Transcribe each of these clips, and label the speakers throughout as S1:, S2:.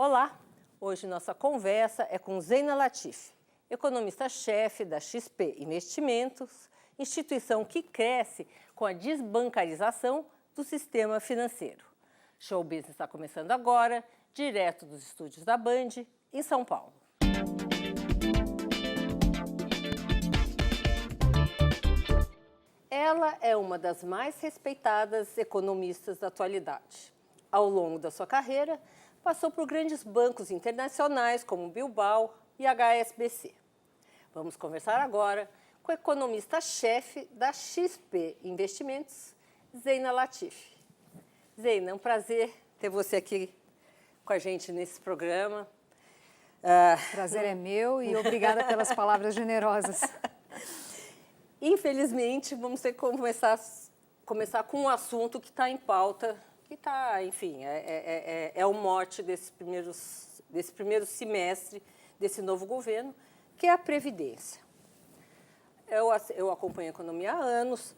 S1: Olá! Hoje nossa conversa é com Zeina Latif, economista-chefe da XP Investimentos, instituição que cresce com a desbancarização do sistema financeiro. Show Business está começando agora, direto dos estúdios da Band, em São Paulo. Ela é uma das mais respeitadas economistas da atualidade. Ao longo da sua carreira, passou por grandes bancos internacionais como Bilbao e HSBC. Vamos conversar agora com o economista-chefe da XP Investimentos, Zeina Latif. Zeina, é um prazer ter você aqui com a gente nesse programa.
S2: O prazer é meu e obrigada pelas palavras generosas.
S1: Infelizmente, vamos ter que começar com um assunto que está em pauta, que está, enfim, é o mote desse primeiro semestre desse novo governo, que é a Previdência. Eu acompanho a economia há anos,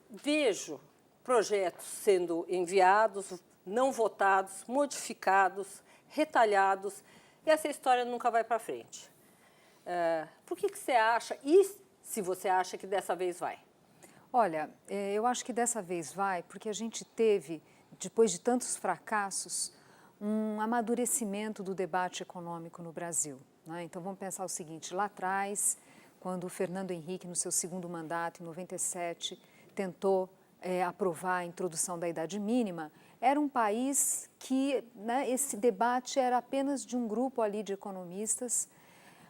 S1: vejo projetos sendo enviados, não votados, modificados, retalhados, e essa história nunca vai para frente. Por que você acha, e se você acha que dessa vez vai?
S2: Olha, eu acho que dessa vez vai, porque a gente teve, depois de tantos fracassos, um amadurecimento do debate econômico no Brasil, né? Então vamos pensar o seguinte, lá atrás, quando o Fernando Henrique, no seu segundo mandato, em 97, tentou aprovar a introdução da idade mínima, era um país que, né, esse debate era apenas de um grupo ali de economistas.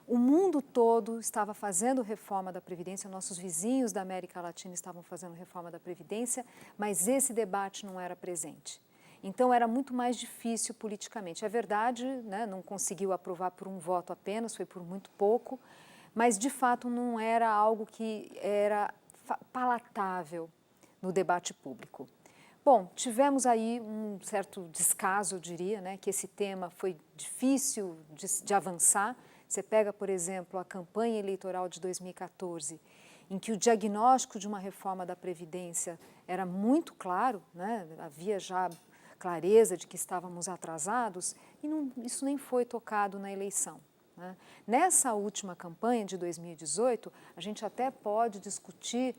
S2: O mundo todo estava fazendo reforma da Previdência, nossos vizinhos da América Latina estavam fazendo reforma da Previdência, mas esse debate não era presente. Então, era muito mais difícil politicamente. É verdade, né, não conseguiu aprovar por um voto apenas, foi por muito pouco, mas, de fato, não era algo que era palatável no debate público. Bom, tivemos aí um certo descaso, eu diria, né, que esse tema foi difícil de avançar. Você pega, por exemplo, a campanha eleitoral de 2014, em que o diagnóstico de uma reforma da Previdência era muito claro, né? Havia já clareza de que estávamos atrasados, e isso nem foi tocado na eleição, né? Nessa última campanha de 2018, a gente até pode discutir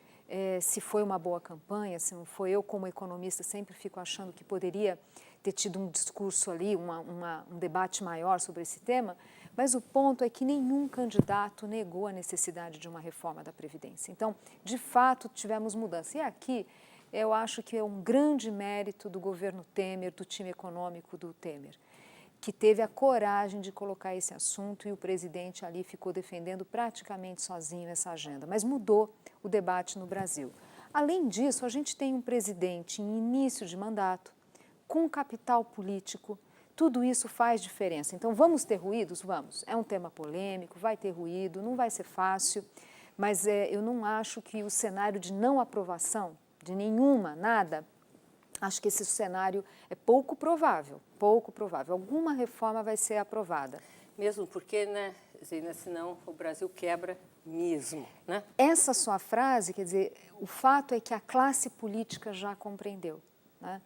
S2: se foi uma boa campanha, se não foi. Eu, como economista, sempre fico achando que poderia ter tido um discurso ali, um debate maior sobre esse tema, mas o ponto é que nenhum candidato negou a necessidade de uma reforma da Previdência. Então, de fato, tivemos mudança. E aqui, eu acho que é um grande mérito do governo Temer, do time econômico do Temer, que teve a coragem de colocar esse assunto, e o presidente ali ficou defendendo praticamente sozinho essa agenda, mas mudou o debate no Brasil. Além disso, a gente tem um presidente em início de mandato, com capital político. Tudo isso faz diferença. Então, vamos ter ruídos? Vamos. É um tema polêmico, vai ter ruído, não vai ser fácil, mas eu não acho que o cenário de não aprovação, de nenhuma, nada, acho que esse cenário é pouco provável, pouco provável. Alguma reforma vai ser aprovada.
S1: Mesmo porque, né, Zeina, senão o Brasil quebra mesmo, né?
S2: Essa sua frase, quer dizer, o fato é que a classe política já compreendeu, né?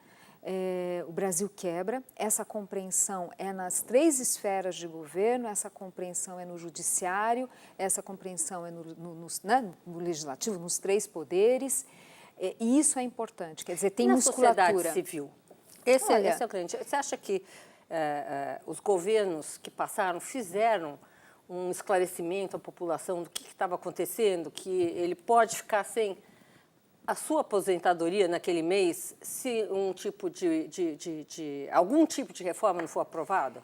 S2: O Brasil quebra, essa compreensão é nas três esferas de governo, essa compreensão é no judiciário, essa compreensão é no legislativo, nos três poderes, e isso é importante, quer dizer, tem musculatura.
S1: Na sociedade civil, esse é o cliente. Você acha que os governos que passaram fizeram um esclarecimento à população do que estava acontecendo, que ele pode ficar sem a sua aposentadoria naquele mês se algum tipo de reforma não for aprovada?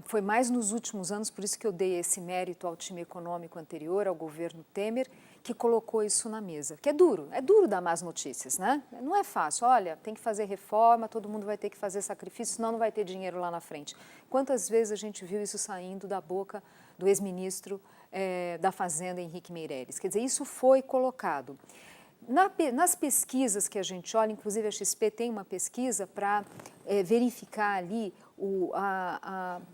S2: Foi mais nos últimos anos, por isso que eu dei esse mérito ao time econômico anterior, ao governo Temer, que colocou isso na mesa. Que é duro dar más notícias, né? Não é fácil, olha, tem que fazer reforma, todo mundo vai ter que fazer sacrifício, senão não vai ter dinheiro lá na frente. Quantas vezes a gente viu isso saindo da boca do ex-ministro da Fazenda, Henrique Meirelles? Quer dizer, isso foi colocado. Nas pesquisas que a gente olha, inclusive a XP tem uma pesquisa para verificar ali,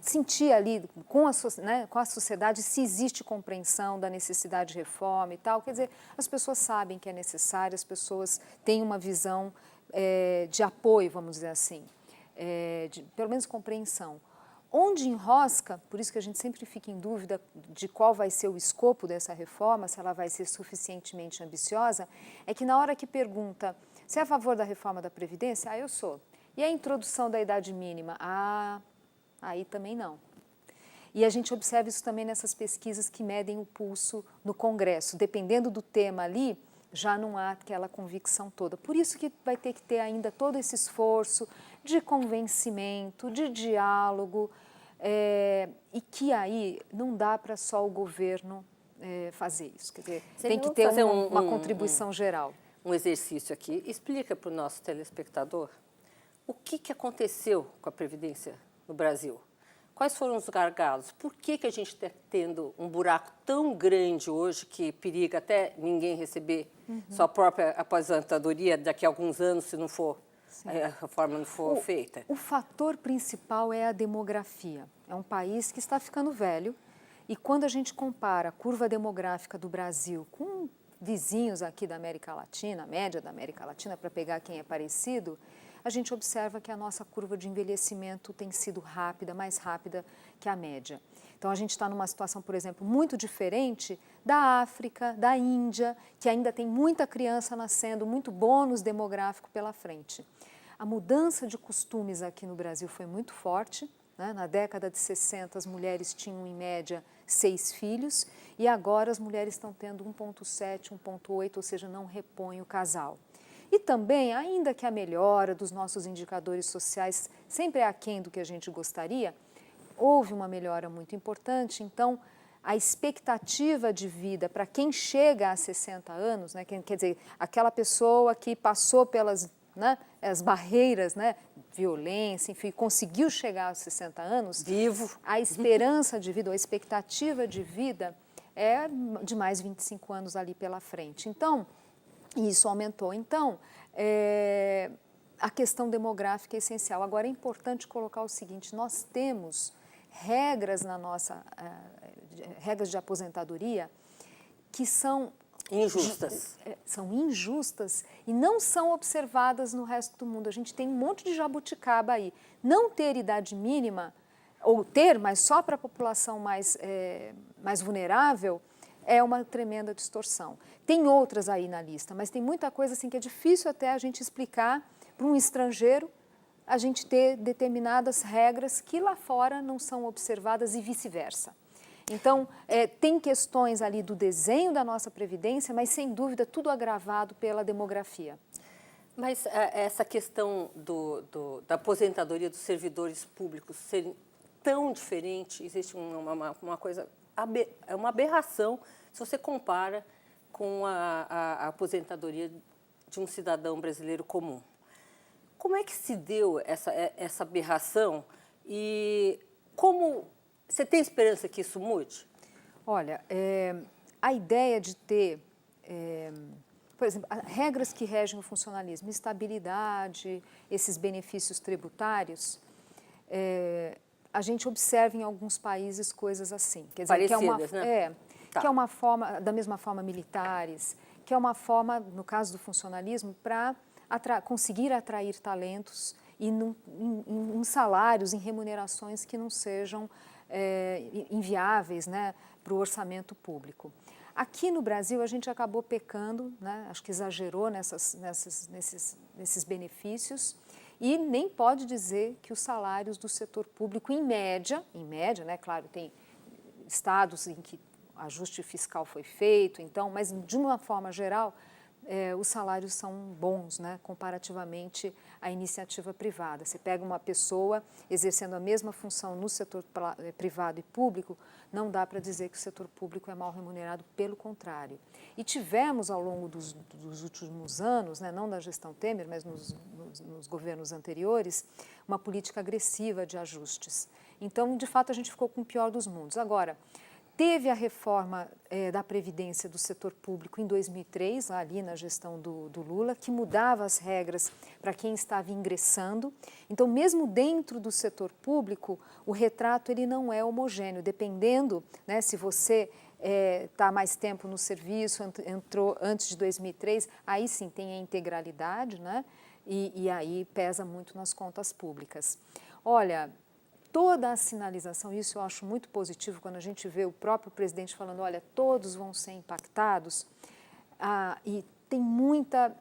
S2: sentir ali com a sociedade se existe compreensão da necessidade de reforma e tal. Quer dizer, as pessoas sabem que é necessário, as pessoas têm uma visão de apoio, vamos dizer assim, pelo menos compreensão. Onde enrosca, por isso que a gente sempre fica em dúvida de qual vai ser o escopo dessa reforma, se ela vai ser suficientemente ambiciosa, é que na hora que pergunta, você é a favor da reforma da Previdência? Ah, eu sou. E a introdução da idade mínima? Ah, aí também não. E a gente observa isso também nessas pesquisas que medem o pulso no Congresso. Dependendo do tema ali, já não há aquela convicção toda. Por isso que vai ter que ter ainda todo esse esforço de convencimento, de diálogo, e que aí não dá para só o governo fazer isso. Quer dizer, tem que ter uma contribuição geral.
S1: Um exercício aqui. Explica para o nosso telespectador o que aconteceu com a Previdência no Brasil. Quais foram os gargalos? Por que a gente está tendo um buraco tão grande hoje que periga até ninguém receber sua própria aposentadoria daqui a alguns anos, se não for, a reforma não for feita?
S2: O fator principal é a demografia. É um país que está ficando velho e quando a gente compara a curva demográfica do Brasil com vizinhos aqui da América Latina, a média da América Latina, para pegar quem é parecido, a gente observa que a nossa curva de envelhecimento tem sido rápida, mais rápida que a média. Então, a gente está numa situação, por exemplo, muito diferente da África, da Índia, que ainda tem muita criança nascendo, muito bônus demográfico pela frente. A mudança de costumes aqui no Brasil foi muito forte, né? Na década de 60, as mulheres tinham, em média, 6 filhos, e agora as mulheres estão tendo 1,7, 1,8, ou seja, não repõem o casal. E também, ainda que a melhora dos nossos indicadores sociais sempre é aquém do que a gente gostaria, houve uma melhora muito importante, então a expectativa de vida para quem chega a 60 anos, né, quer dizer, aquela pessoa que passou pelas as barreiras, violência, enfim, conseguiu chegar aos 60 anos,
S1: vivo,
S2: a esperança de vida, a expectativa de vida é de mais 25 anos ali pela frente. Então, isso aumentou. Então, a questão demográfica é essencial. Agora, é importante colocar o seguinte, nós temos regras na nossa, regras de aposentadoria que são
S1: injustas.
S2: São injustas e não são observadas no resto do mundo. A gente tem um monte de jabuticaba aí. Não ter idade mínima, ou ter, mas só para a população mais vulnerável, é uma tremenda distorção. Tem outras aí na lista, mas tem muita coisa assim que é difícil até a gente explicar para um estrangeiro, a gente ter determinadas regras que lá fora não são observadas e vice-versa. Então, tem questões ali do desenho da nossa Previdência, mas sem dúvida tudo agravado pela demografia.
S1: Mas essa questão da aposentadoria dos servidores públicos ser tão diferente, existe uma coisa, é uma aberração se você compara com a aposentadoria de um cidadão brasileiro comum. Como é que se deu essa aberração e como você tem esperança que isso mude?
S2: Olha, a ideia de ter, por exemplo, regras que regem o funcionalismo, estabilidade, esses benefícios tributários, a gente observa em alguns países coisas assim. Quer dizer,
S1: parecidas, né?
S2: Que é uma forma, da mesma forma militares, que é uma forma, no caso do funcionalismo, para conseguir atrair talentos e em salários, em remunerações que não sejam inviáveis, para o orçamento público. Aqui no Brasil a gente acabou pecando, acho que exagerou nesses benefícios e nem pode dizer que os salários do setor público, em média, claro, tem estados em que ajuste fiscal foi feito, então, mas de uma forma geral, os salários são bons, comparativamente à iniciativa privada. Você pega uma pessoa exercendo a mesma função no setor privado e público, não dá para dizer que o setor público é mal remunerado, pelo contrário. E tivemos ao longo dos últimos anos, não da gestão Temer, mas nos governos anteriores, uma política agressiva de ajustes. Então, de fato, a gente ficou com o pior dos mundos. Agora, teve a reforma da Previdência do setor público em 2003, ali na gestão do Lula, que mudava as regras para quem estava ingressando. Então, mesmo dentro do setor público, o retrato ele não é homogêneo, dependendo, se você está mais tempo no serviço, entrou antes de 2003, aí sim tem a integralidade, e aí pesa muito nas contas públicas. Olha, toda a sinalização, isso eu acho muito positivo quando a gente vê o próprio presidente falando, olha, todos vão ser impactados, e tem muita,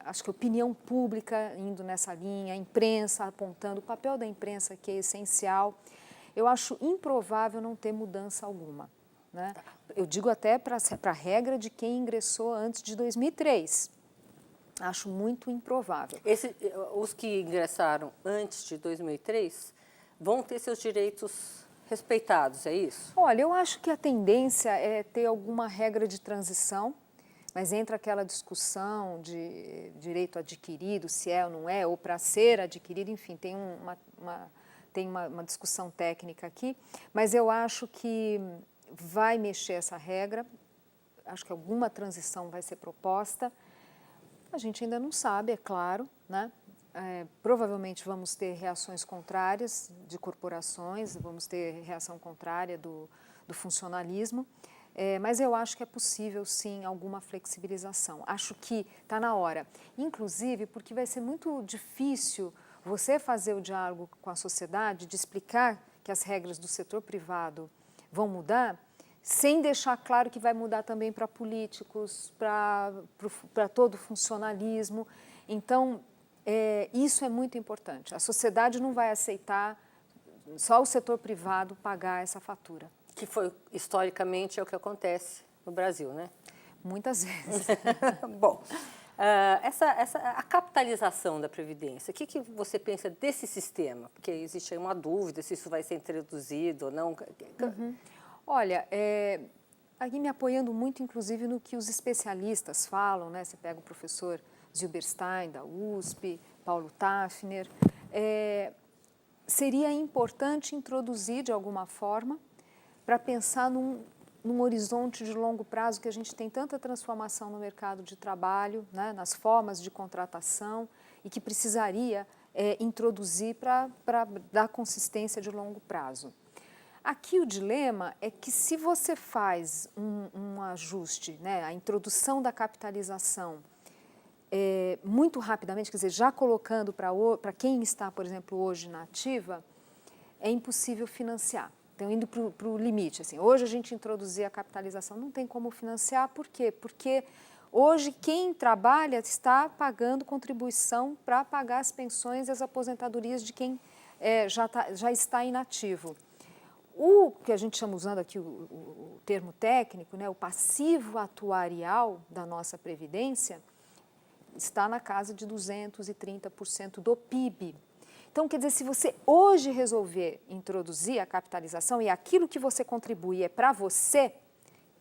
S2: acho que opinião pública indo nessa linha, a imprensa apontando, o papel da imprensa que é essencial. Eu acho improvável não ter mudança alguma, né? Eu digo até para a regra de quem ingressou antes de 2003. Acho muito improvável.
S1: Os que ingressaram antes de 2003 vão ter seus direitos respeitados, é isso?
S2: Olha, eu acho que a tendência é ter alguma regra de transição, mas entra aquela discussão de direito adquirido, se é ou não é, ou para ser adquirido, enfim, tem uma discussão técnica aqui, mas eu acho que vai mexer essa regra, acho que alguma transição vai ser proposta. A gente ainda não sabe, é claro, né? Provavelmente vamos ter reações contrárias de corporações, vamos ter reação contrária do funcionalismo, mas eu acho que é possível, sim, alguma flexibilização. Acho que está na hora, inclusive porque vai ser muito difícil você fazer o diálogo com a sociedade, de explicar que as regras do setor privado vão mudar, sem deixar claro que vai mudar também para políticos, para todo o funcionalismo. Então, isso é muito importante. A sociedade não vai aceitar só o setor privado pagar essa fatura.
S1: Que foi, historicamente, é o que acontece no Brasil, né?
S2: Muitas vezes.
S1: Bom, a capitalização da Previdência, o que você pensa desse sistema? Porque existe aí uma dúvida se isso vai ser introduzido ou não.
S2: Olha, aqui me apoiando muito, inclusive, no que os especialistas falam, né? Você pega o professor Zilberstein, da USP, Paulo Tafner. Seria importante introduzir, de alguma forma, para pensar num horizonte de longo prazo, que a gente tem tanta transformação no mercado de trabalho, né? Nas formas de contratação, e que precisaria introduzir para dar consistência de longo prazo. Aqui o dilema é que se você faz um ajuste, né, a introdução da capitalização muito rapidamente, quer dizer, já colocando para quem está, por exemplo, hoje na ativa, é impossível financiar. Então, indo para o limite, assim, hoje a gente introduzir a capitalização, não tem como financiar, por quê? Porque hoje quem trabalha está pagando contribuição para pagar as pensões e as aposentadorias de quem já está inativo. O que a gente chama, usando aqui o termo técnico, né, o passivo atuarial da nossa Previdência, está na casa de 230% do PIB. Então, quer dizer, se você hoje resolver introduzir a capitalização e aquilo que você contribui é para você,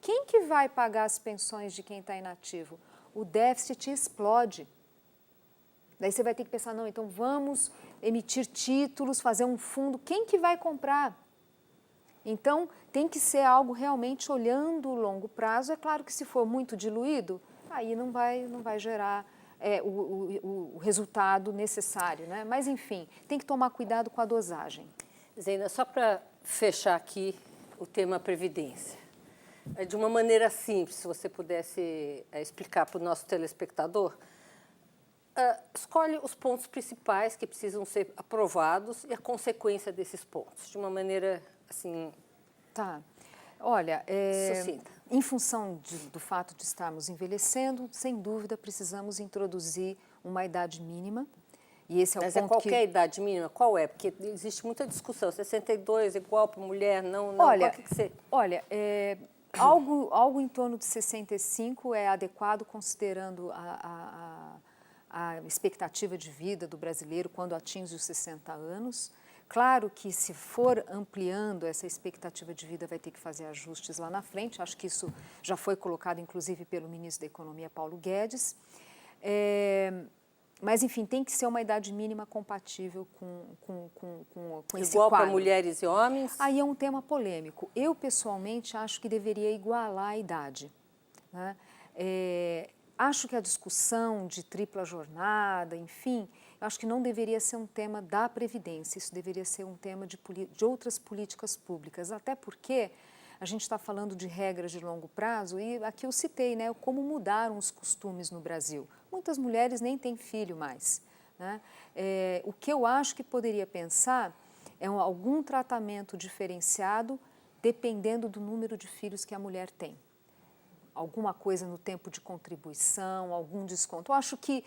S2: quem que vai pagar as pensões de quem está inativo? O déficit explode. Daí você vai ter que pensar, não, então vamos emitir títulos, fazer um fundo, quem que vai comprar? Então, tem que ser algo realmente olhando o longo prazo. É claro que se for muito diluído, aí não vai gerar o resultado necessário, né? Mas, enfim, tem que tomar cuidado com a dosagem.
S1: Zeina, só para fechar aqui o tema Previdência, de uma maneira simples, se você pudesse explicar para o nosso telespectador, escolhe os pontos principais que precisam ser aprovados e a consequência desses pontos, de uma maneira assim...
S2: Tá. Olha,
S1: sucinta.
S2: Em função do fato de estarmos envelhecendo, sem dúvida precisamos introduzir uma idade mínima. E esse é o
S1: Mas
S2: ponto
S1: qualquer idade mínima? Qual é? Porque existe muita discussão. 62 igual para mulher? Não.
S2: Olha,
S1: qual que você...
S2: olha, algo em torno de 65 é adequado, considerando a expectativa de vida do brasileiro quando atinge os 60 anos. Claro que se for ampliando essa expectativa de vida, vai ter que fazer ajustes lá na frente. Acho que isso já foi colocado, inclusive, pelo ministro da Economia, Paulo Guedes. Mas, enfim, tem que ser uma idade mínima compatível com esse
S1: igual
S2: quadro.
S1: Para mulheres e homens?
S2: Aí é um tema polêmico. Eu, pessoalmente, acho que deveria igualar a idade, né? Acho que a discussão de tripla jornada, enfim, eu acho que não deveria ser um tema da Previdência, isso deveria ser um tema de outras políticas públicas, até porque a gente está falando de regras de longo prazo e aqui eu citei, né, como mudaram os costumes no Brasil. Muitas mulheres nem têm filho mais, né? O que eu acho que poderia pensar algum tratamento diferenciado dependendo do número de filhos que a mulher tem. Alguma coisa no tempo de contribuição, algum desconto. Eu acho que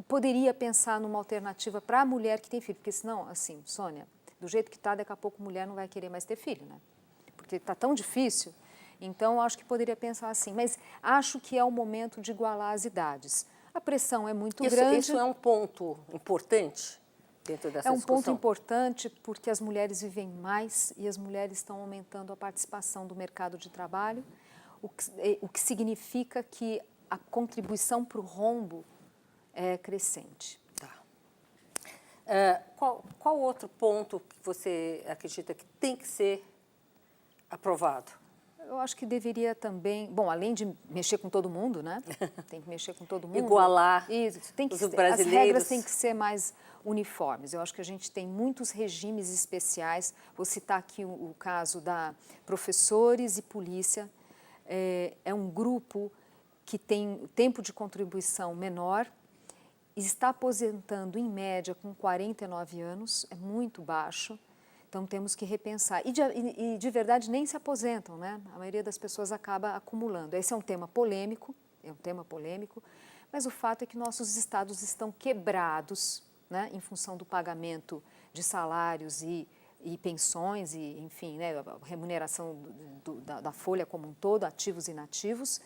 S2: poderia pensar numa alternativa para a mulher que tem filho, porque senão, assim, Sônia, do jeito que está, daqui a pouco a mulher não vai querer mais ter filho, né? Porque está tão difícil. Então, eu acho que poderia pensar assim, mas acho que é o momento de igualar as idades. A pressão é muito grande.
S1: Isso é um ponto importante dentro dessa discussão?
S2: É um ponto importante porque as mulheres vivem mais e as mulheres estão aumentando a participação do mercado de trabalho, o que significa que a contribuição para o rombo é crescente.
S1: Tá. Qual outro ponto que você acredita que tem que ser aprovado?
S2: Eu acho que deveria também, bom, além de mexer com todo mundo, né? Tem que mexer com todo mundo.
S1: Igualar
S2: isso, tem que
S1: os
S2: ser,
S1: brasileiros.
S2: As regras têm que ser mais uniformes. Eu acho que a gente tem muitos regimes especiais. Vou citar aqui o caso da professores e polícia. É um grupo que tem tempo de contribuição menor, está aposentando em média com 49 anos, é muito baixo. Então, temos que repensar. E de verdade, nem se aposentam, né? A maioria das pessoas acaba acumulando. Esse é um tema polêmico, mas o fato é que nossos estados estão quebrados, né? Em função do pagamento de salários e pensões, e enfim, né? A remuneração da folha como um todo, ativos e inativos.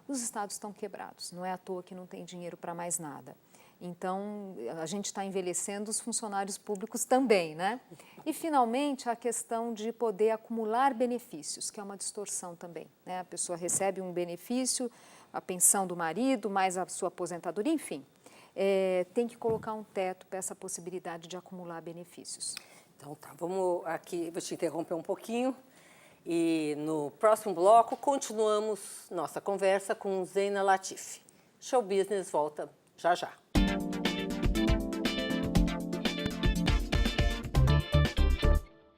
S2: Os estados estão quebrados. Não é à toa que não tem dinheiro para mais nada. Então, a gente está envelhecendo os funcionários públicos também, né? E, finalmente, a questão de poder acumular benefícios, que é uma distorção também, né? A pessoa recebe um benefício, a pensão do marido, mais a sua aposentadoria, enfim. Tem que colocar um teto para essa possibilidade de acumular benefícios.
S1: Então, tá, vamos aqui, vou te interromper um pouquinho. E no próximo bloco, continuamos nossa conversa com Zeina Latif. Show Business volta já já.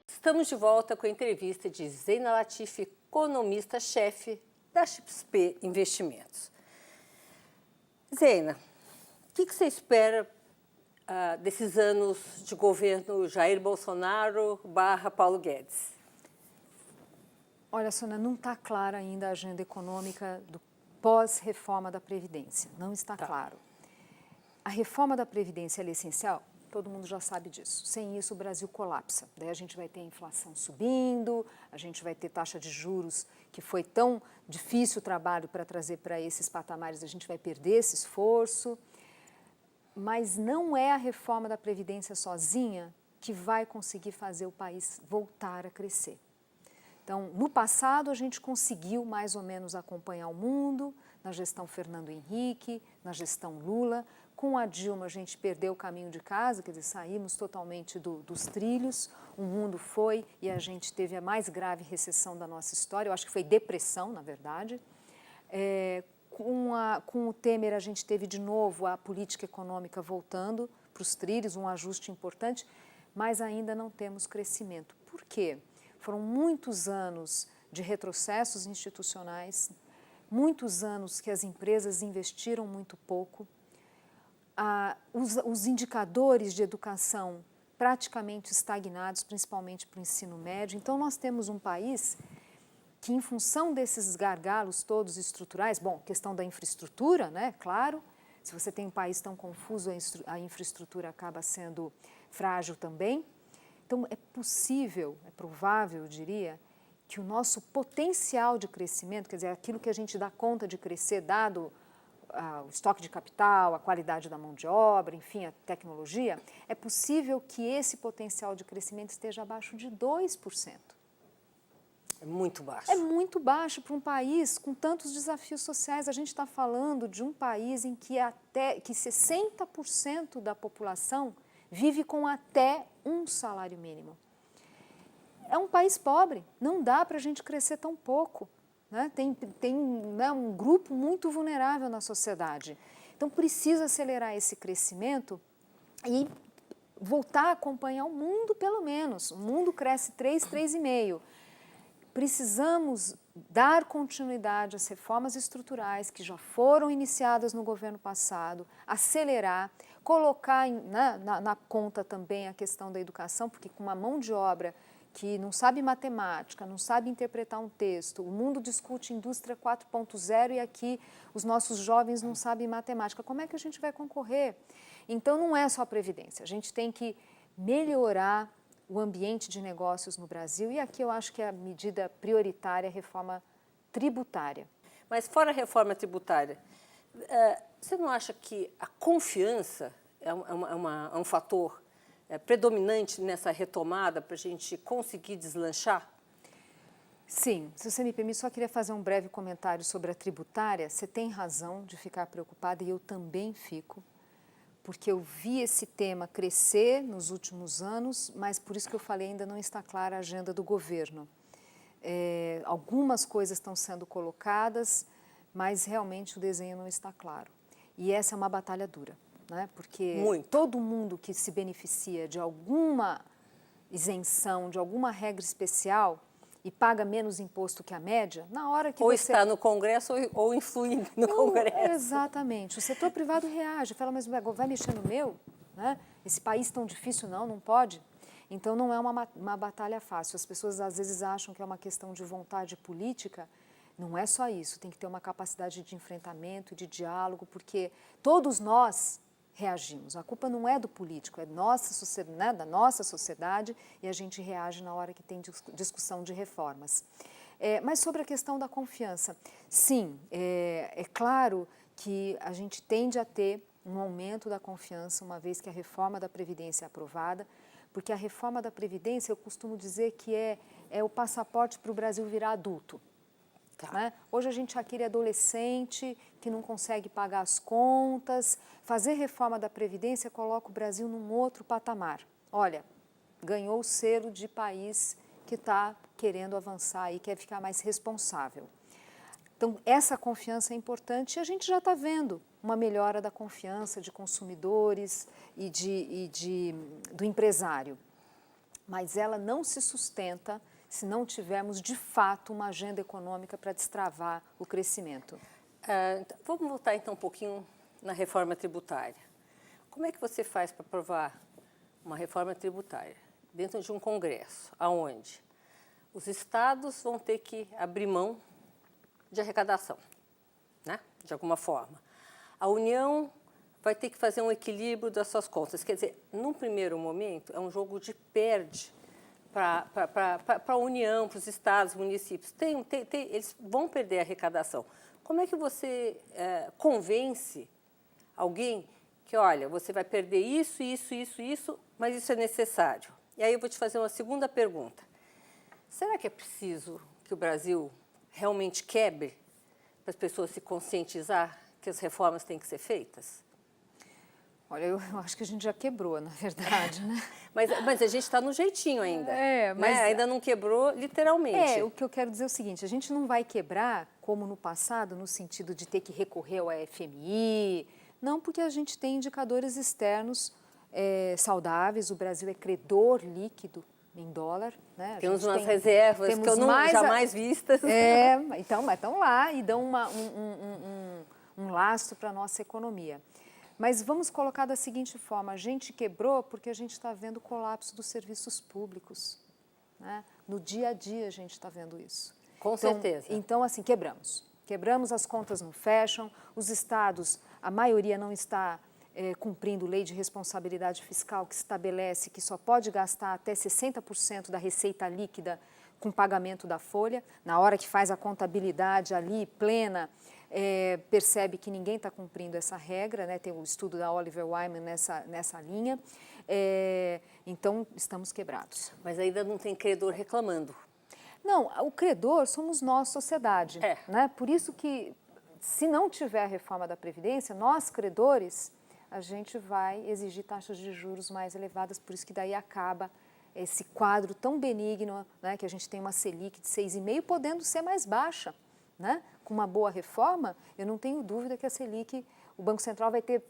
S1: Estamos de volta com a entrevista de Zeina Latif, economista-chefe da XP Investimentos. Zeina, o que você espera desses anos de governo Jair Bolsonaro / Paulo Guedes?
S2: Olha, Sônia, não está clara ainda a agenda econômica do pós-reforma da Previdência. Não está claro. A reforma da Previdência é essencial? Todo mundo já sabe disso. Sem isso, o Brasil colapsa. Daí a gente vai ter inflação subindo, a gente vai ter taxa de juros, que foi tão difícil o trabalho para trazer para esses patamares, a gente vai perder esse esforço. Mas não é a reforma da Previdência sozinha que vai conseguir fazer o país voltar a crescer. Então, no passado, a gente conseguiu mais ou menos acompanhar o mundo, na gestão Fernando Henrique, na gestão Lula. Com a Dilma, a gente perdeu o caminho de casa, quer dizer, saímos totalmente dos trilhos, o mundo foi e a gente teve a mais grave recessão da nossa história, eu acho que foi depressão, na verdade. Com o Temer, a gente teve de novo a política econômica voltando para os trilhos, um ajuste importante, mas ainda não temos crescimento. Por quê? Foram muitos anos de retrocessos institucionais, muitos anos que as empresas investiram muito pouco, os indicadores de educação praticamente estagnados, principalmente para o ensino médio. Então, nós temos um país que, em função desses gargalos todos estruturais, bom, questão da infraestrutura, né, claro, se você tem um país tão confuso, a infraestrutura acaba sendo frágil também. Então, é possível, é provável, eu diria, que o nosso potencial de crescimento, quer dizer, aquilo que a gente dá conta de crescer, dado o estoque de capital, a qualidade da mão de obra, enfim, a tecnologia, é possível que esse potencial de crescimento esteja abaixo de 2%.
S1: É muito baixo.
S2: É muito baixo para um país com tantos desafios sociais. A gente está falando de um país em que 60% da população vive com até um salário mínimo. É um país pobre, não dá para a gente crescer tão pouco. Né? Tem né, um grupo muito vulnerável na sociedade. Então, precisa acelerar esse crescimento e voltar a acompanhar o mundo, pelo menos. O mundo cresce 3,5%. Precisamos dar continuidade às reformas estruturais que já foram iniciadas no governo passado, acelerar, colocar na conta também a questão da educação, porque com uma mão de obra que não sabe matemática, não sabe interpretar um texto, o mundo discute indústria 4.0 e aqui os nossos jovens não sabem matemática. Como é que a gente vai concorrer? Então, não é só a Previdência, a gente tem que melhorar o ambiente de negócios no Brasil e aqui eu acho que a medida prioritária é a reforma tributária.
S1: Mas fora a reforma tributária, você não acha que a confiança é um fator predominante nessa retomada para a gente conseguir deslanchar?
S2: Sim, se você me permite, só queria fazer um breve comentário sobre a tributária. Você tem razão de ficar preocupada e eu também fico, porque eu vi esse tema crescer nos últimos anos, mas por isso que eu falei, ainda não está clara a agenda do governo. Algumas coisas estão sendo colocadas, mas realmente o desenho não está claro. E essa é uma batalha dura, né? Porque todo mundo que se beneficia de alguma isenção, de alguma regra especial e paga menos imposto que a média, na hora que
S1: ou
S2: você...
S1: está no Congresso ou influi no Congresso.
S2: Exatamente. O setor privado reage, fala, mas vai mexer no meu? Né? Esse país tão difícil não pode. Então, não é uma batalha fácil. As pessoas, às vezes, acham que é uma questão de vontade política. Não é só isso. Tem que ter uma capacidade de enfrentamento e de diálogo, porque todos nós reagimos. A culpa não é do político, é da nossa sociedade e a gente reage na hora que tem discussão de reformas. Mas sobre a questão da confiança, sim, é claro que a gente tende a ter um aumento da confiança uma vez que a reforma da Previdência é aprovada, porque a reforma da Previdência, eu costumo dizer que é o passaporte para o Brasil virar adulto.
S1: Tá.
S2: Né? Hoje a gente aquele adolescente que não consegue pagar as contas, fazer reforma da Previdência coloca o Brasil num outro patamar. Olha, ganhou o selo de país que está querendo avançar e quer ficar mais responsável. Então, essa confiança é importante e a gente já está vendo uma melhora da confiança de consumidores e do empresário. Mas ela não se sustenta se não tivermos, de fato, uma agenda econômica para destravar o crescimento.
S1: Vamos voltar, então, um pouquinho na reforma tributária. Como é que você faz para aprovar uma reforma tributária dentro de um Congresso, onde os estados vão ter que abrir mão de arrecadação, né? De alguma forma? A União vai ter que fazer um equilíbrio das suas contas. Quer dizer, num primeiro momento, é um jogo de perde para a União, para os estados, municípios. Eles vão perder a arrecadação. Como é que você convence alguém que, olha, você vai perder isso, mas isso é necessário? E aí eu vou te fazer uma segunda pergunta. Será que é preciso que o Brasil realmente quebre para as pessoas se conscientizar que as reformas têm que ser feitas?
S2: Olha, eu acho que a gente já quebrou, na verdade, né?
S1: Mas a gente está no jeitinho ainda.
S2: Mas
S1: né? Ainda não quebrou literalmente.
S2: O que eu quero dizer é o seguinte, a gente não vai quebrar como no passado, no sentido de ter que recorrer ao FMI, não, porque a gente tem indicadores externos saudáveis, o Brasil é credor líquido em dólar. Né?
S1: Temos umas reservas que eu jamais vistas.
S2: Então, mas estão lá e dão um lastro para a nossa economia. Mas vamos colocar da seguinte forma, a gente quebrou porque a gente está vendo o colapso dos serviços públicos. Né? No dia a dia a gente está vendo isso.
S1: Com certeza.
S2: Então, assim, quebramos. Quebramos, as contas não fecham, os estados, a maioria não está cumprindo lei de responsabilidade fiscal que estabelece que só pode gastar até 60% da receita líquida com pagamento da folha. Na hora que faz a contabilidade ali, plena, percebe que ninguém está cumprindo essa regra, né? Tem o estudo da Oliver Wyman nessa linha, então estamos quebrados.
S1: Mas ainda não tem credor reclamando.
S2: Não, o credor somos nós, sociedade. Né? Por isso que, se não tiver a reforma da Previdência, nós, credores, a gente vai exigir taxas de juros mais elevadas, por isso que daí acaba esse quadro tão benigno, né? Que a gente tem uma Selic de 6,5%, podendo ser mais baixa. Né? Com uma boa reforma, eu não tenho dúvida que a Selic, o Banco Central vai ter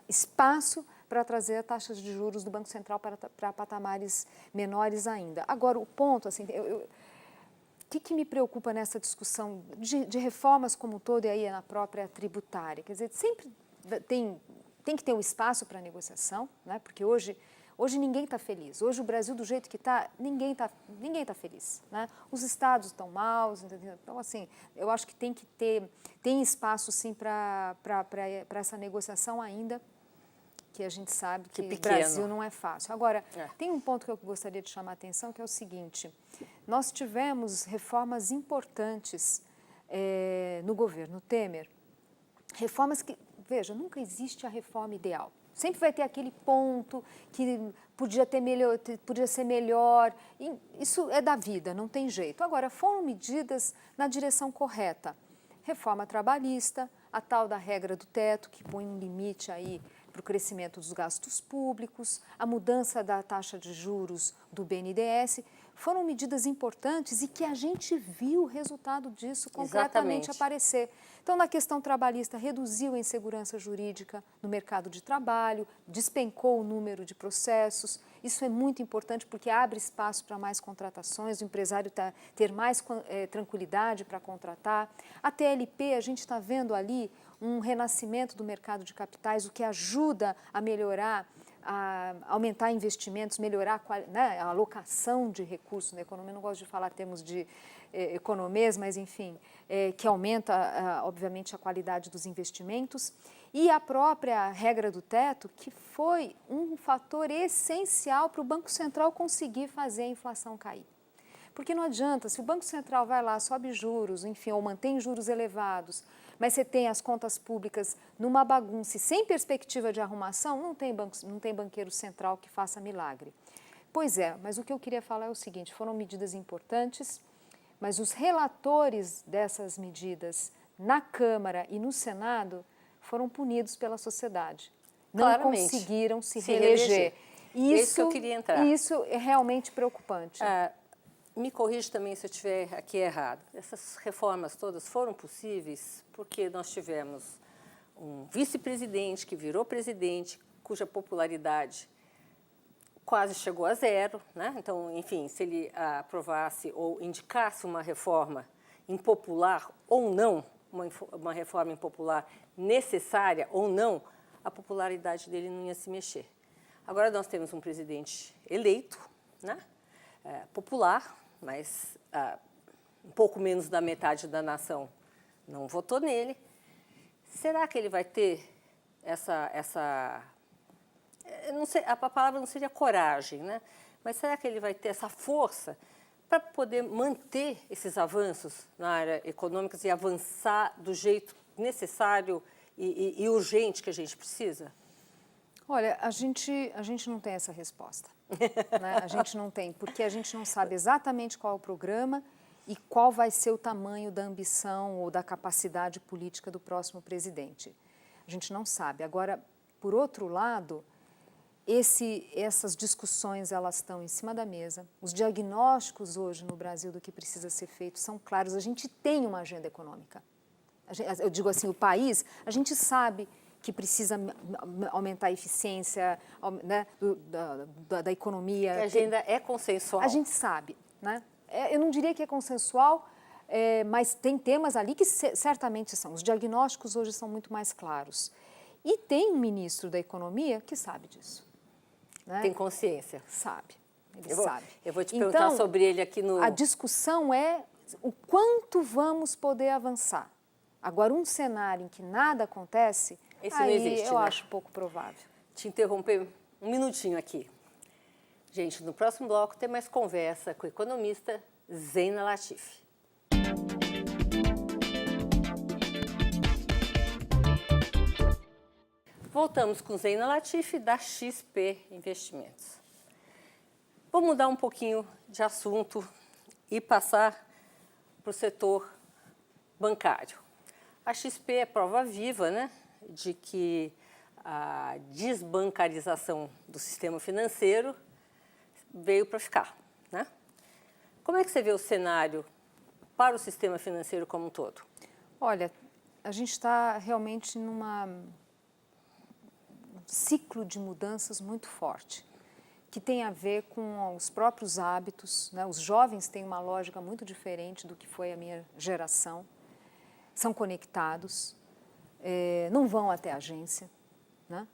S2: espaço para trazer as taxas de juros do Banco Central para patamares menores ainda. Agora, o ponto, assim, o que me preocupa nessa discussão de reformas como um todo, e aí na própria tributária? Quer dizer, sempre tem tem que ter um espaço para negociação, né? Porque hoje ninguém está feliz. Hoje o Brasil, do jeito que está, ninguém tá feliz. Né? Os estados estão maus, entendeu? Então, assim, eu acho que tem espaço, sim, para essa negociação ainda, que a gente sabe que o Brasil não é fácil. Agora, tem um ponto que eu gostaria de chamar a atenção, que é o seguinte: nós tivemos reformas importantes no governo Temer, reformas que, veja, nunca existe a reforma ideal. Sempre vai ter aquele ponto que podia ser melhor. Isso é da vida, não tem jeito. Agora, foram medidas na direção correta. Reforma trabalhista, a tal da regra do teto, que põe um limite aí para o crescimento dos gastos públicos, a mudança da taxa de juros do BNDES, foram medidas importantes e que a gente viu o resultado disso concretamente aparecer. Então, na questão trabalhista, reduziu a insegurança jurídica no mercado de trabalho, despencou o número de processos. Isso é muito importante porque abre espaço para mais contratações, o empresário ter mais tranquilidade para contratar. A TLP, a gente está vendo ali um renascimento do mercado de capitais, o que ajuda a melhorar, a aumentar investimentos, melhorar a alocação de recursos na economia. Não gosto de falar termos de economês, mas enfim, que aumenta, obviamente, a qualidade dos investimentos. E a própria regra do teto, que foi um fator essencial para o Banco Central conseguir fazer a inflação cair. Porque não adianta, se o Banco Central vai lá, sobe juros, enfim, ou mantém juros elevados, mas você tem as contas públicas numa bagunça e sem perspectiva de arrumação, não tem banqueiro central que faça milagre. Pois é, mas o que eu queria falar é o seguinte: foram medidas importantes, mas os relatores dessas medidas na Câmara e no Senado foram punidos pela sociedade. Não conseguiram se reeleger.
S1: Isso que eu queria entrar.
S2: Isso é realmente preocupante.
S1: Me corrija também se eu estiver aqui errado. Essas reformas todas foram possíveis porque nós tivemos um vice-presidente que virou presidente, cuja popularidade quase chegou a zero, né? Então, enfim, se ele aprovasse ou indicasse uma reforma impopular ou não, uma reforma impopular necessária ou não, a popularidade dele não ia se mexer. Agora nós temos um presidente eleito, né? Popular, mas um pouco menos da metade da nação não votou nele. Será que ele vai ter não sei, a palavra não seria coragem, né? Mas será que ele vai ter essa força para poder manter esses avanços na área econômica e avançar do jeito necessário e urgente que a gente precisa?
S2: Olha, a gente não tem essa resposta. Né? A gente não tem, porque a gente não sabe exatamente qual é o programa e qual vai ser o tamanho da ambição ou da capacidade política do próximo presidente. A gente não sabe. Agora, por outro lado, essas discussões elas estão em cima da mesa. Os diagnósticos hoje no Brasil do que precisa ser feito são claros. A gente tem uma agenda econômica. Eu digo assim, o país, a gente sabe que precisa aumentar a eficiência, né, da economia.
S1: A agenda é consensual.
S2: A gente sabe, né? Eu não diria que é consensual, mas tem temas ali que certamente são. Os diagnósticos hoje são muito mais claros. E tem um ministro da Economia que sabe disso. Né?
S1: Tem consciência.
S2: Sabe, ele sabe.
S1: Eu vou te perguntar sobre ele aqui no...
S2: A discussão é o quanto vamos poder avançar. Agora, um cenário em que nada acontece...
S1: Esse não existe,
S2: eu
S1: né?
S2: acho pouco provável.
S1: Te interromper um minutinho aqui. Gente, no próximo bloco tem mais conversa com o economista Zeina Latif. Voltamos com Zeina Latif da XP Investimentos. Vou mudar um pouquinho de assunto e passar para o setor bancário. A XP é prova viva, né, de que a desbancarização do sistema financeiro veio para ficar, né? Como é que você vê o cenário para o sistema financeiro como um todo?
S2: Olha, a gente está realmente num ciclo de mudanças muito forte, que tem a ver com os próprios hábitos, né? Os jovens têm uma lógica muito diferente do que foi a minha geração, são conectados, não vão até a agência, né?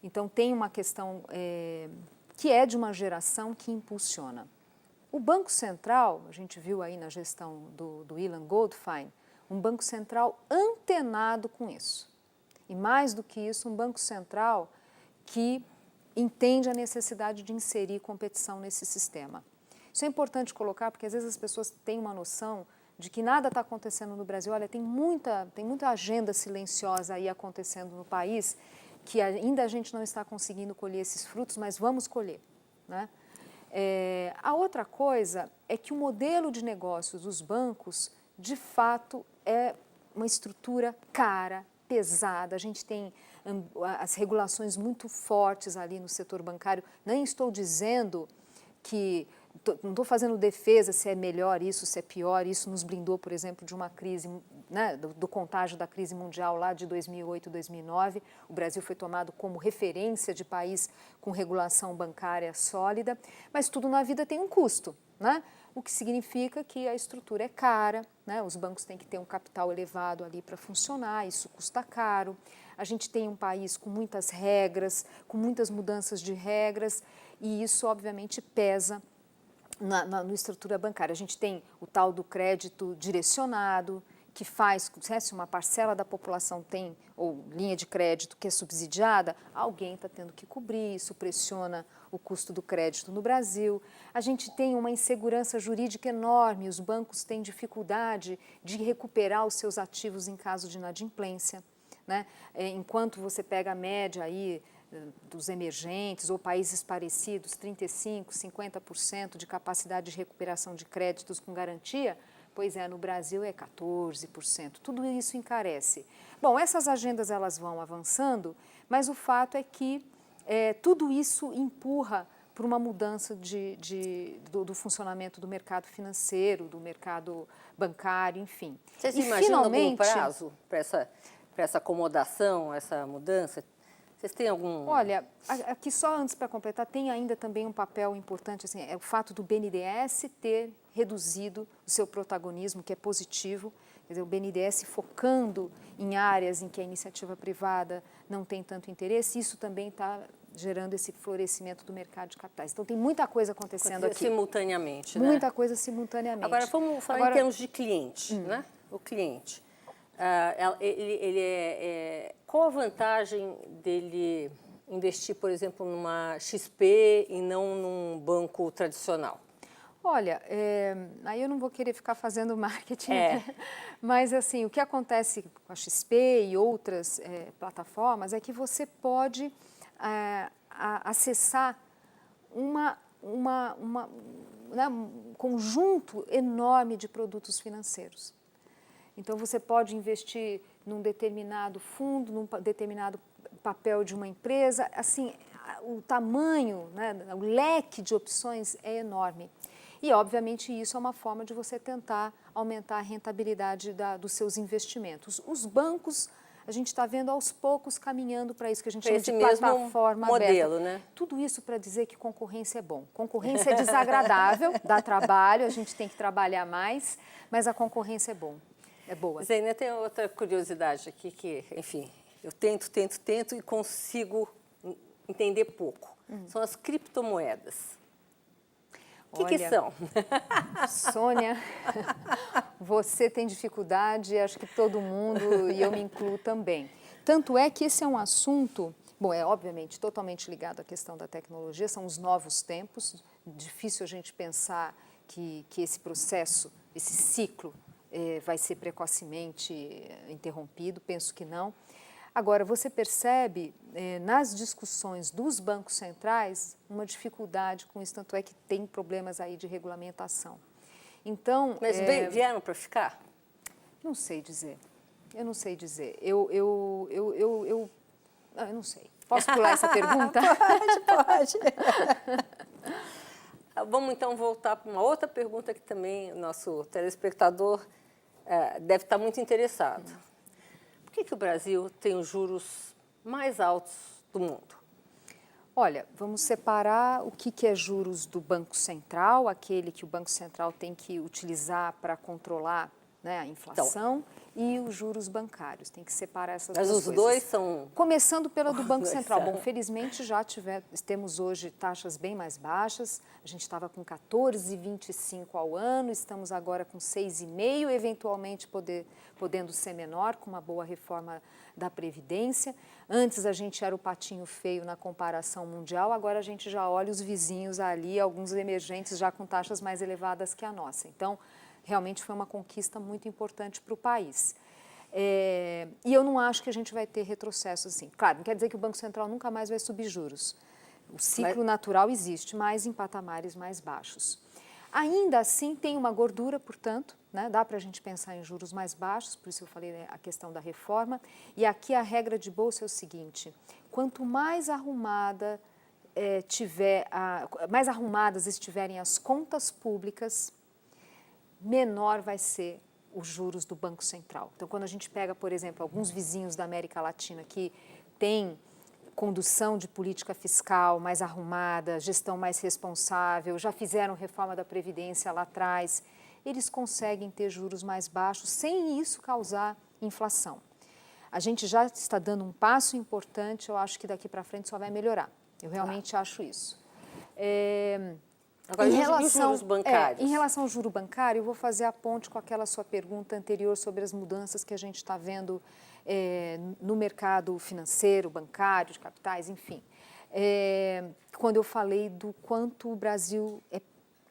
S2: Então, tem uma questão que é de uma geração que impulsiona. O Banco Central, a gente viu aí na gestão do Ilan Goldfein, um Banco Central antenado com isso. E mais do que isso, um Banco Central que entende a necessidade de inserir competição nesse sistema. Isso é importante colocar, porque às vezes as pessoas têm uma noção de que nada está acontecendo no Brasil. Olha, tem muita agenda silenciosa aí acontecendo no país, que ainda a gente não está conseguindo colher esses frutos, mas vamos colher, né? A outra coisa é que o modelo de negócios dos bancos, de fato, é uma estrutura cara, pesada. A gente tem as regulações muito fortes ali no setor bancário. Nem estou dizendo que, não estou fazendo defesa se é melhor isso, se é pior. Isso nos blindou, por exemplo, de uma crise, né, do contágio da crise mundial lá de 2008, 2009. O Brasil foi tomado como referência de país com regulação bancária sólida, mas tudo na vida tem um custo, né? O que significa que a estrutura é cara, né? Os bancos têm que ter um capital elevado ali para funcionar, isso custa caro. A gente tem um país com muitas regras, com muitas mudanças de regras, e isso obviamente pesa na estrutura bancária. A gente tem o tal do crédito direcionado, que faz, se uma parcela da população tem, ou linha de crédito que é subsidiada, alguém está tendo que cobrir, isso pressiona o custo do crédito no Brasil. A gente tem uma insegurança jurídica enorme, os bancos têm dificuldade de recuperar os seus ativos em caso de inadimplência, né? Enquanto você pega a média aí dos emergentes ou países parecidos, 35%, 50% de capacidade de recuperação de créditos com garantia, pois no Brasil é 14%. Tudo isso encarece. Bom, essas agendas elas vão avançando, mas o fato é que tudo isso empurra para uma mudança do funcionamento do mercado financeiro, do mercado bancário, enfim.
S1: Vocês imaginam algum prazo para essa acomodação, essa mudança? Vocês têm algum...
S2: Olha, aqui só antes para completar, tem ainda também um papel importante, assim, é o fato do BNDES ter reduzido o seu protagonismo, que é positivo, quer dizer, o BNDES focando em áreas em que a iniciativa privada não tem tanto interesse, isso também está gerando esse florescimento do mercado de capitais. Então, tem muita coisa acontecendo aqui.
S1: Simultaneamente, né?
S2: Muita coisa simultaneamente.
S1: Agora, vamos falar em termos de cliente, né? O cliente. Qual a vantagem dele investir, por exemplo, numa XP e não num banco tradicional?
S2: Olha, aí eu não vou querer ficar fazendo marketing, mas assim, o que acontece com a XP e outras plataformas é que você pode acessar né, um conjunto enorme de produtos financeiros. Então, você pode investir num determinado fundo, num determinado papel de uma empresa. Assim, o tamanho, né, o leque de opções é enorme. E, obviamente, isso é uma forma de você tentar aumentar a rentabilidade dos seus investimentos. Os bancos, a gente está vendo aos poucos caminhando para isso, que a gente chama de plataforma
S1: modelo,
S2: aberta.
S1: Né?
S2: Tudo isso para dizer que concorrência é bom. Concorrência é desagradável, dá trabalho, a gente tem que trabalhar mais, mas a concorrência é bom. É boa.
S1: Zênia, tem outra curiosidade aqui que, enfim, eu tento e consigo entender pouco. São as criptomoedas. O que são?
S2: Sônia, você tem dificuldade, acho que todo mundo, e eu me incluo também. Tanto é que esse é um assunto, bom, é obviamente totalmente ligado à questão da tecnologia, são os novos tempos, difícil a gente pensar que esse processo, esse ciclo, vai ser precocemente interrompido, penso que não. Agora, você percebe nas discussões dos bancos centrais uma dificuldade com isso, tanto é que tem problemas aí de regulamentação. Então,
S1: mas vieram para ficar?
S2: Não sei dizer. Eu não sei dizer. Eu não sei. Posso pular essa pergunta?
S1: Pode. Vamos então voltar para uma outra pergunta que também o nosso telespectador deve estar muito interessado. Por que o Brasil tem os juros mais altos do mundo?
S2: Olha, vamos separar o que é juros do Banco Central, aquele que o Banco Central tem que utilizar para controlar né? A inflação e os juros bancários. Tem que separar essas
S1: Mas
S2: duas
S1: os
S2: coisas.
S1: dois são...
S2: Começando pela do Banco
S1: Dois
S2: Central.
S1: são.
S2: Bom, felizmente temos hoje taxas bem mais baixas. A gente estava com 14,25 ao ano, estamos agora com 6,5, eventualmente podendo ser menor, com uma boa reforma da Previdência. Antes a gente era o patinho feio na comparação mundial, agora a gente já olha os vizinhos ali, alguns emergentes já com taxas mais elevadas que a nossa. Então, realmente foi uma conquista muito importante para o país. E eu não acho que a gente vai ter retrocesso assim. Claro, não quer dizer que o Banco Central nunca mais vai subir juros. O ciclo natural existe, mas em patamares mais baixos. Ainda assim, tem uma gordura, portanto, né? Dá para a gente pensar em juros mais baixos, por isso eu falei, né, a questão da reforma. E aqui a regra de bolsa é o seguinte, quanto mais arrumada mais arrumadas estiverem as contas públicas, menor vai ser os juros do Banco Central. Então, quando a gente pega, por exemplo, alguns vizinhos da América Latina que têm condução de política fiscal mais arrumada, gestão mais responsável, já fizeram reforma da Previdência lá atrás, eles conseguem ter juros mais baixos sem isso causar inflação. A gente já está dando um passo importante, eu acho que daqui para frente só vai melhorar. Eu realmente acho isso.
S1: Agora, e os juros bancários?
S2: Em relação ao juro bancário, eu vou fazer a ponte com aquela sua pergunta anterior sobre as mudanças que a gente está vendo no mercado financeiro, bancário, de capitais, enfim. Quando eu falei do quanto o Brasil é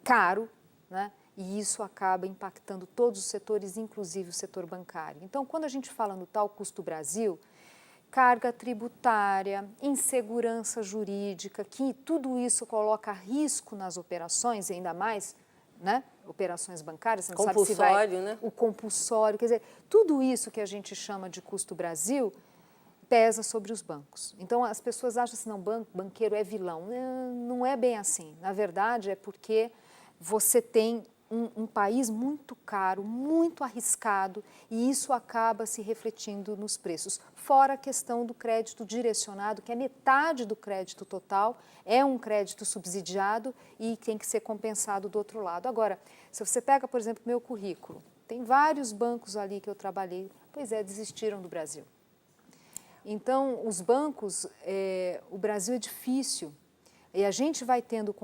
S2: caro, né? E isso acaba impactando todos os setores, inclusive o setor bancário. Então, quando a gente fala no tal custo Brasil, carga tributária, insegurança jurídica, que tudo isso coloca risco nas operações, e ainda mais, né, operações bancárias, você não sabe se vai...
S1: né?
S2: O compulsório, quer dizer, tudo isso que a gente chama de custo Brasil pesa sobre os bancos. Então, as pessoas acham assim, não, banqueiro é vilão. Não é bem assim. Na verdade, é porque você tem um país muito caro, muito arriscado, e isso acaba se refletindo nos preços. Fora a questão do crédito direcionado, que é metade do crédito total, é um crédito subsidiado e tem que ser compensado do outro lado. Agora, se você pega, por exemplo, meu currículo, tem vários bancos ali que eu trabalhei, desistiram do Brasil. Então, os bancos, o Brasil é difícil, e a gente vai tendo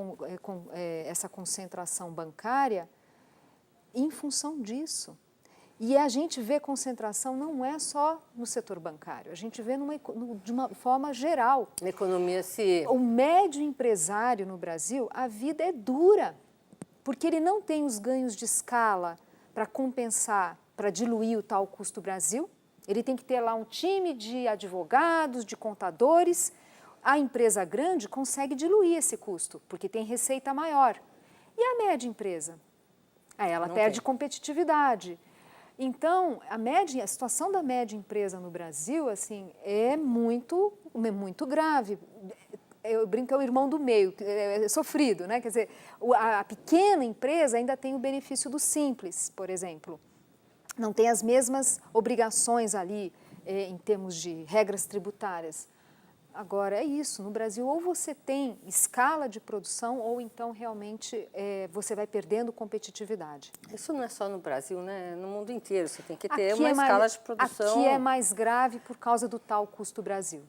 S2: essa concentração bancária em função disso. E a gente vê concentração não é só no setor bancário, a gente vê de uma forma geral.
S1: A economia se...
S2: O médio empresário no Brasil, a vida é dura, porque ele não tem os ganhos de escala para compensar, para diluir o tal custo Brasil. Ele tem que ter lá um time de advogados, de contadores. A empresa grande consegue diluir esse custo, porque tem receita maior. E a média empresa? Ela perde competitividade. Então, a situação da média empresa no Brasil assim, é muito grave. Eu brinco, é o irmão do meio, é sofrido, né? Quer dizer, a pequena empresa ainda tem o benefício do simples, por exemplo. Não tem as mesmas obrigações ali em termos de regras tributárias. Agora, é isso, no Brasil ou você tem escala de produção ou então realmente você vai perdendo competitividade.
S1: Isso não é só no Brasil, né? No mundo inteiro você tem que ter uma escala de produção...
S2: Aqui é mais grave por causa do tal custo Brasil.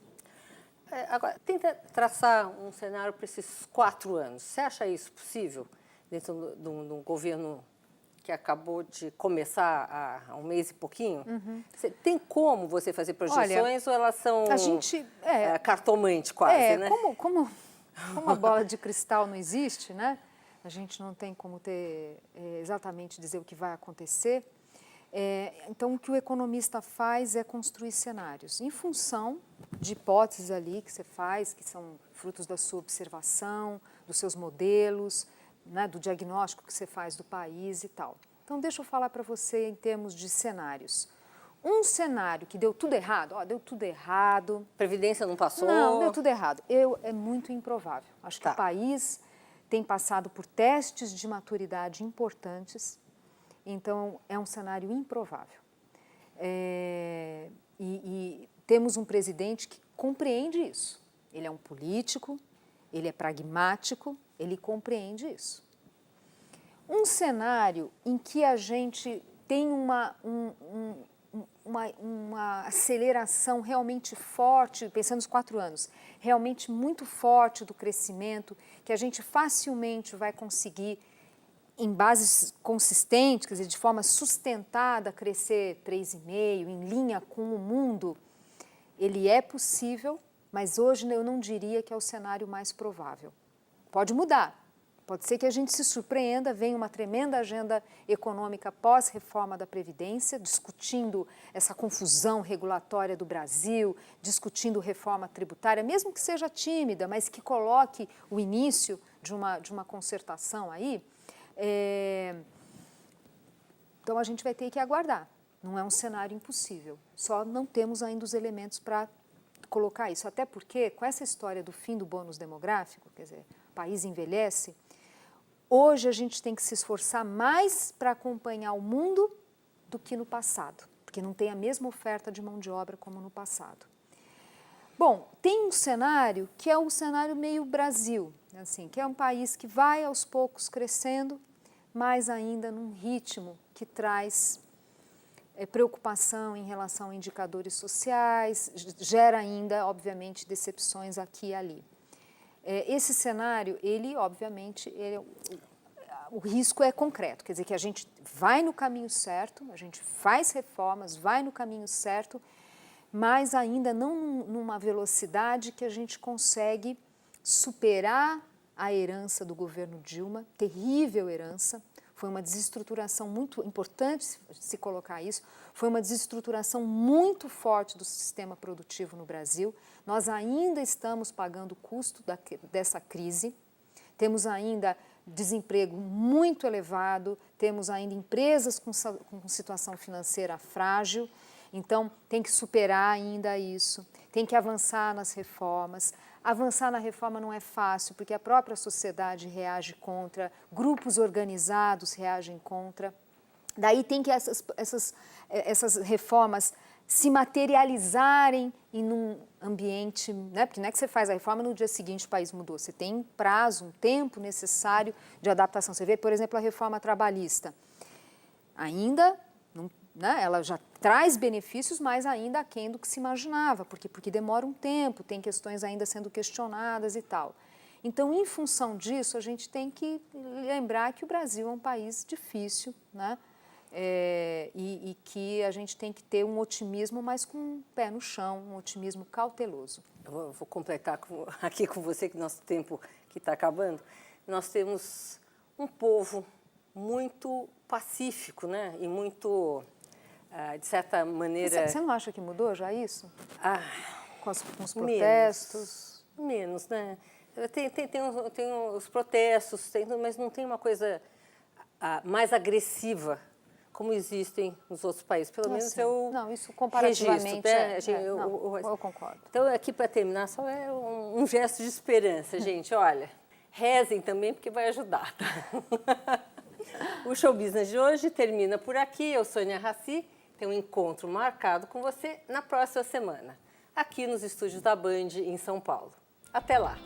S1: Agora, tenta traçar um cenário para esses 4 anos. Você acha isso possível dentro de um governo que acabou de começar há um mês e pouquinho? Uhum. Tem como você fazer projeções? Olha, ou elas são cartomante quase, né?
S2: Como a bola de cristal não existe, né? A gente não tem como exatamente dizer o que vai acontecer. Então, o que o economista faz é construir cenários em função de hipóteses ali que você faz, que são frutos da sua observação, dos seus modelos, né, do diagnóstico que você faz do país e tal. Então, deixa eu falar para você em termos de cenários. Um cenário que deu tudo errado, deu tudo errado.
S1: Previdência não passou?
S2: Não, deu tudo errado. É muito improvável. Acho que o país tem passado por testes de maturidade importantes, então é um cenário improvável. E temos um presidente que compreende isso. Ele é um político, ele é pragmático, ele compreende isso. Um cenário em que a gente tem uma aceleração realmente forte, pensando nos 4 anos, realmente muito forte do crescimento, que a gente facilmente vai conseguir, em bases consistentes, quer dizer, de forma sustentada, crescer 3,5%, em linha com o mundo, ele é possível, mas hoje eu não diria que é o cenário mais provável. Pode mudar. Pode ser que a gente se surpreenda, venha uma tremenda agenda econômica pós-reforma da Previdência, discutindo essa confusão regulatória do Brasil, discutindo reforma tributária, mesmo que seja tímida, mas que coloque o início de uma concertação aí. Então a gente vai ter que aguardar. Não é um cenário impossível, só não temos ainda os elementos para colocar isso. Até porque, com essa história do fim do bônus demográfico, quer dizer, o país envelhece, hoje a gente tem que se esforçar mais para acompanhar o mundo do que no passado, porque não tem a mesma oferta de mão de obra como no passado. Bom, tem um cenário que é um cenário meio Brasil, assim, que é um país que vai aos poucos crescendo, mas ainda num ritmo que traz preocupação em relação a indicadores sociais, gera ainda, obviamente, decepções aqui e ali. Esse cenário, ele, obviamente, o risco é concreto, quer dizer que a gente vai no caminho certo, a gente faz reformas, vai no caminho certo, mas ainda não numa velocidade que a gente consegue superar a herança do governo Dilma, terrível herança. Foi uma desestruturação muito importante se colocar isso, foi uma desestruturação muito forte do sistema produtivo no Brasil. Nós ainda estamos pagando o custo dessa crise, temos ainda desemprego muito elevado, temos ainda empresas com situação financeira frágil, então tem que superar ainda isso, tem que avançar nas reformas. Avançar na reforma não é fácil, porque a própria sociedade reage contra, grupos organizados reagem contra. Daí tem que essas reformas se materializarem em um ambiente, né? Porque não é que você faz a reforma e no dia seguinte o país mudou. Você tem um prazo, um tempo necessário de adaptação. Você vê, por exemplo, a reforma trabalhista. Ainda, né, ela já traz benefícios, mas ainda aquém do que se imaginava, porque demora um tempo, tem questões ainda sendo questionadas e tal. Então, em função disso, a gente tem que lembrar que o Brasil é um país difícil, né? E que a gente tem que ter um otimismo, mas com um pé no chão, um otimismo cauteloso.
S1: Eu vou completar aqui com você, que nosso tempo que está acabando. Nós temos um povo muito pacífico, né? E muito, de certa maneira...
S2: Você não acha que mudou já isso? Com os protestos?
S1: Menos, né? Tem os protestos, mas não tem uma coisa mais agressiva como existem nos outros países. Pelo menos eu
S2: não, isso comparativamente
S1: registro, né?
S2: Eu concordo.
S1: Então, aqui para terminar, só é um gesto de esperança, gente. Olha, rezem também, porque vai ajudar, tá? O Show Business de hoje termina por aqui. Eu, Sônia Raci, tenho um encontro marcado com você na próxima semana, aqui nos estúdios da Band, em São Paulo. Até lá!